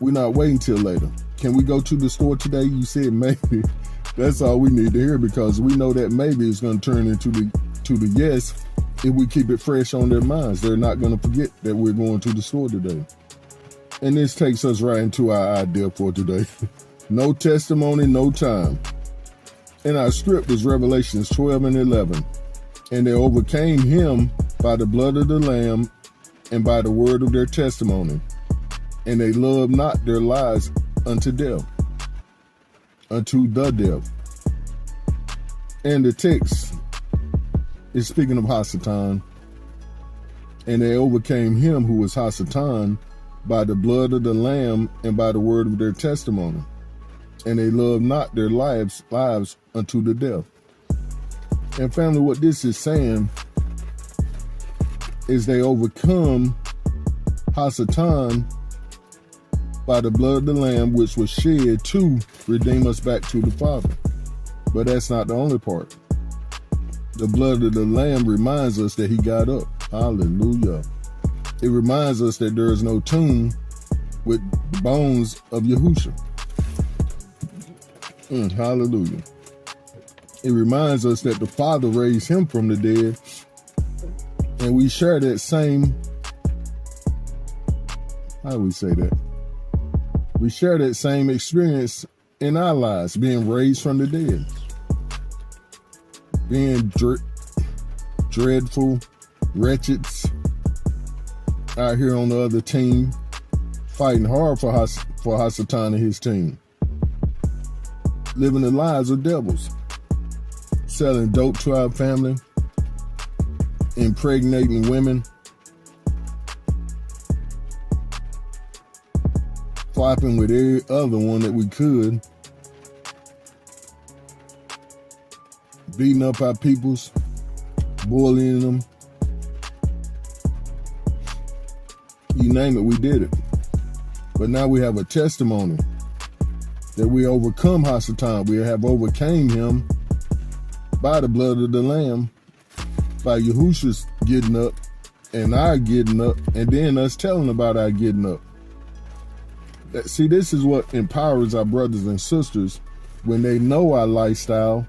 We're not waiting till later. Can we go to the store today? You said maybe. That's all we need to hear, because we know that maybe is going to turn into the yes if we keep it fresh on their minds. They're not going to forget that we're going to the store today. And this takes us right into our idea for today. No testimony, no time. And our script is Revelations 12 and 11. And they overcame him by the blood of the Lamb and by the word of their testimony. And they loved not their lives unto death. Unto the death. And the text is speaking of Hasatan. And they overcame him who was Hasatan by the blood of the Lamb and by the word of their testimony. And they loved not their lives unto the death. And family, what this is saying is they overcome Hasatan by the blood of the Lamb, which was shed to redeem us back to the Father. But that's not the only part. The blood of the Lamb reminds us that he got up. Hallelujah. It reminds us that there is no tomb with the bones of Yahushua. Hallelujah. It reminds us that the Father raised him from the dead, and we share that same, how do we say that? We share that same experience in our lives, being raised from the dead, being dreadful, wretched, out here on the other team, fighting hard for Hasatan and his team, living the lives of devils, selling dope to our family, impregnating women, flopping with every other one that we could, beating up our peoples, bullying them. You name it, we did it. But now we have a testimony that we overcome Hasatan. We have overcame him by the blood of the Lamb, by Yahushua's getting up and our getting up, and then us telling about our getting up. See, this is what empowers our brothers and sisters when they know our lifestyle,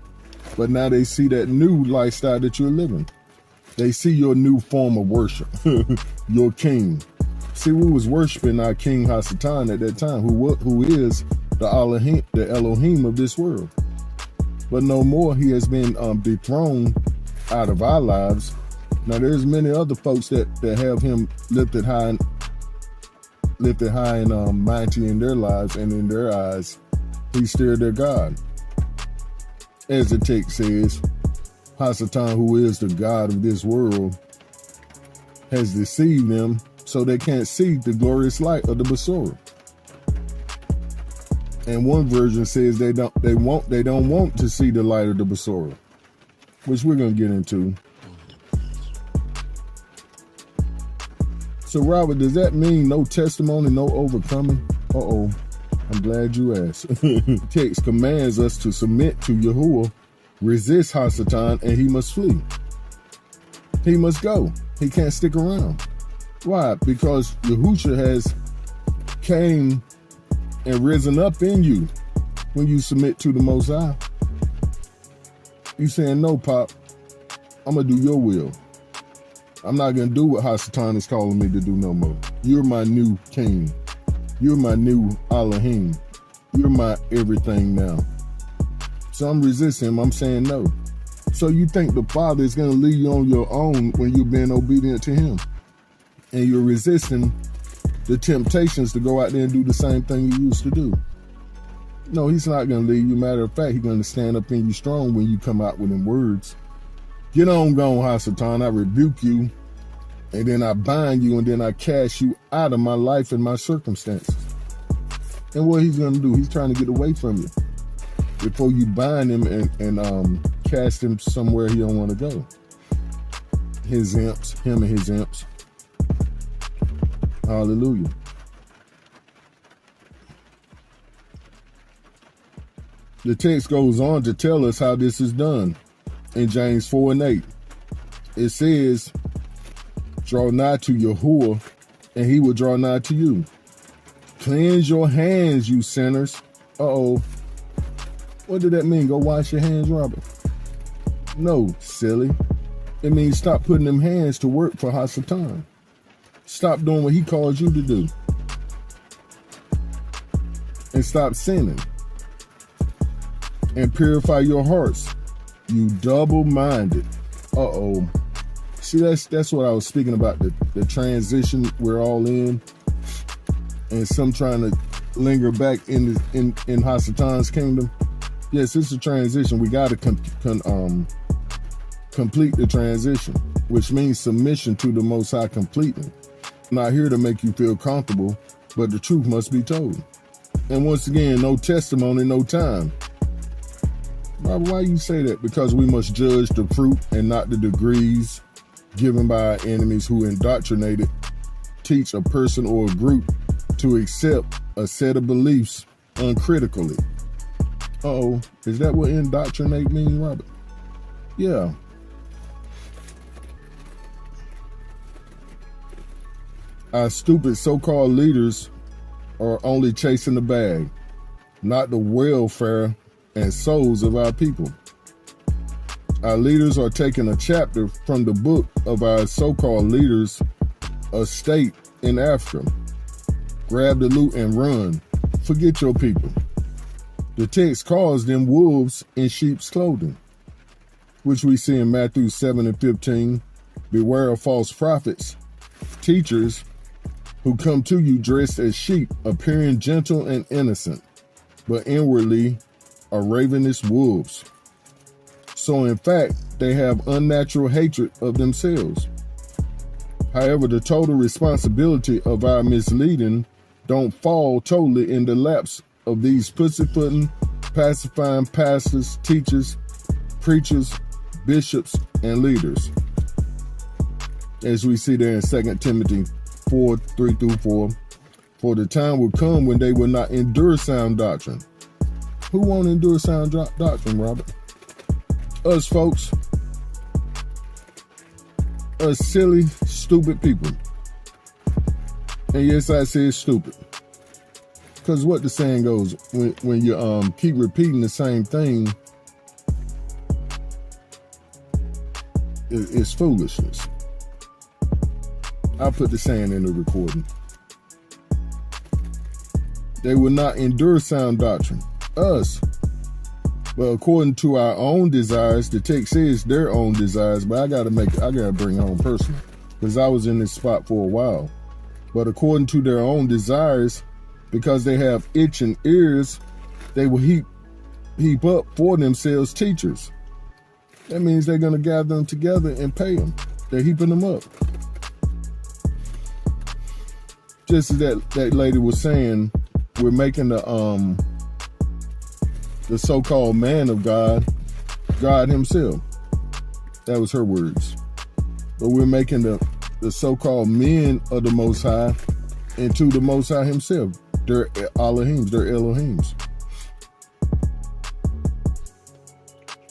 but now they see that new lifestyle that you're living. They see your new form of worship, your king. See, we was worshiping our King Hasatan at that time, who is the Elohim of this world. But no more, he has been dethroned out of our lives. Now, there's many other folks that have him lifted high and mighty in their lives, and in their eyes, he's still their God. As the text says, Hasatan, who is the God of this world, has deceived them so they can't see the glorious light of the Besorah. And one version says they don't want to see the light of the Besorah, which we're going to get into. So, Robert, does that mean no testimony, no overcoming? Uh-oh, I'm glad you asked. Text commands us to submit to Yahuwah, resist Hasatan, and he must flee. He must go. He can't stick around. Why? Because Yahushua has came and risen up in you when you submit to the Most High. You saying, no, Pop, I'm going to do your will. I'm not going to do what Hasatan is calling me to do no more. You're my new king. You're my new Elohim. You're my everything now. So I'm resisting him. I'm saying no. So you think the Father is going to leave you on your own when you're being obedient to him? And you're resisting the temptations to go out there and do the same thing you used to do. No, he's not going to leave you. Matter of fact, he's going to stand up in you strong when you come out with them words. Get on gone, Hasatan. I rebuke you, and then I bind you, and then I cast you out of my life and my circumstances. And what he's going to do, he's trying to get away from you before you bind him and cast him somewhere he don't want to go. His imps, him and his imps. Hallelujah. The text goes on to tell us how this is done. In James 4 and 8, it says, draw nigh to Yahuwah, and he will draw nigh to you. Cleanse your hands, you sinners. Uh-oh. What did that mean? Go wash your hands, Robert? No, silly. It means stop putting them hands to work for Hasatan. Stop doing what he calls you to do. And stop sinning. And purify your hearts, you double-minded. Uh-oh. See, that's what I was speaking about, the transition we're all in. And some trying to linger back in Hasatan's kingdom. Yes, it's a transition. We got to complete the transition, which means submission to the Most High completely. I'm not here to make you feel comfortable, but the truth must be told. And once again, no testimony, no time. Robert, why you say that? Because we must judge the fruit and not the degrees given by our enemies who indoctrinated, teach a person or a group to accept a set of beliefs uncritically. Uh-oh, is that what indoctrinate means, Robert? Yeah. Our stupid so-called leaders are only chasing the bag, not the welfare and souls of our people. Our leaders are taking a chapter from the book of our so-called leaders, a state in Africa. Grab the loot and run. Forget your people. The text calls them wolves in sheep's clothing, which we see in Matthew 7:15. Beware of false prophets, teachers who come to you dressed as sheep, appearing gentle and innocent, but inwardly are ravenous wolves. So in fact, they have unnatural hatred of themselves. However, the total responsibility of our misleading don't fall totally in the laps of these pussyfooting, pacifying pastors, teachers, preachers, bishops, and leaders. As we see there in 2 Timothy 4:3-4, for the time will come when they will not endure sound doctrine. Who won't endure sound doctrine, Robert? Us, folks. Us silly, stupid people. And yes, I said stupid. Because what the saying goes, when you keep repeating the same thing, it's foolishness. I'll put the saying in the recording. They will not endure sound doctrine. Us. But according to our own desires, the text says their own desires, but I gotta bring it home personal, because I was in this spot for a while. But according to their own desires, because they have itching ears, they will heap up for themselves teachers. That means they're gonna gather them together and pay them. They're heaping them up. Just as that lady was saying, we're making the so-called man of God, God himself. That was her words. But we're making the so-called men of the Most High into the Most High himself. They're Elohims, they're Elohims.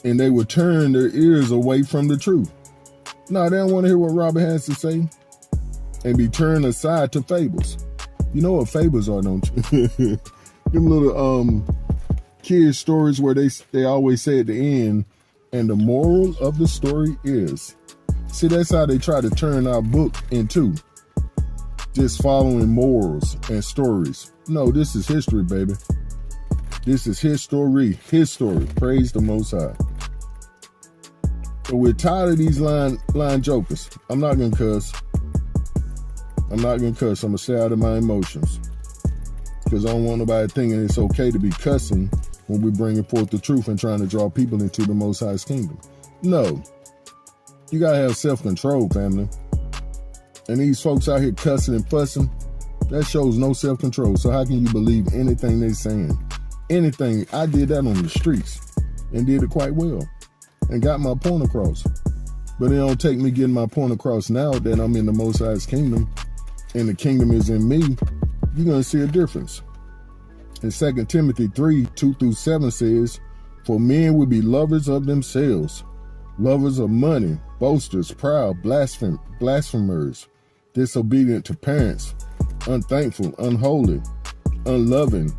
And they will turn their ears away from the truth. No, they don't want to hear what Robert has to say. And be turned aside to fables. You know what fables are, don't you? Them little kids' stories where they always say at the end, and the moral of the story is. See, that's how they try to turn our book into just following morals and stories. No, this is history, baby. This is history. Praise the Most High. But we're tired of these line jokers. I'm not gonna cuss. I'm gonna stay out of my emotions, because I don't want nobody thinking it's okay to be cussing when we're bringing forth the truth and trying to draw people into the Most High's kingdom. No. You gotta have self-control, family. And these folks out here cussing and fussing, that shows no self-control. So how can you believe anything they're saying? Anything. I did that on the streets and did it quite well and got my point across. But it don't take me getting my point across now that I'm in the Most High's kingdom and the kingdom is in me. You're going to see a difference. In 2 Timothy 3:2-7 says, for men will be lovers of themselves, lovers of money, boasters, proud, blasphemers, disobedient to parents, unthankful, unholy, unloving,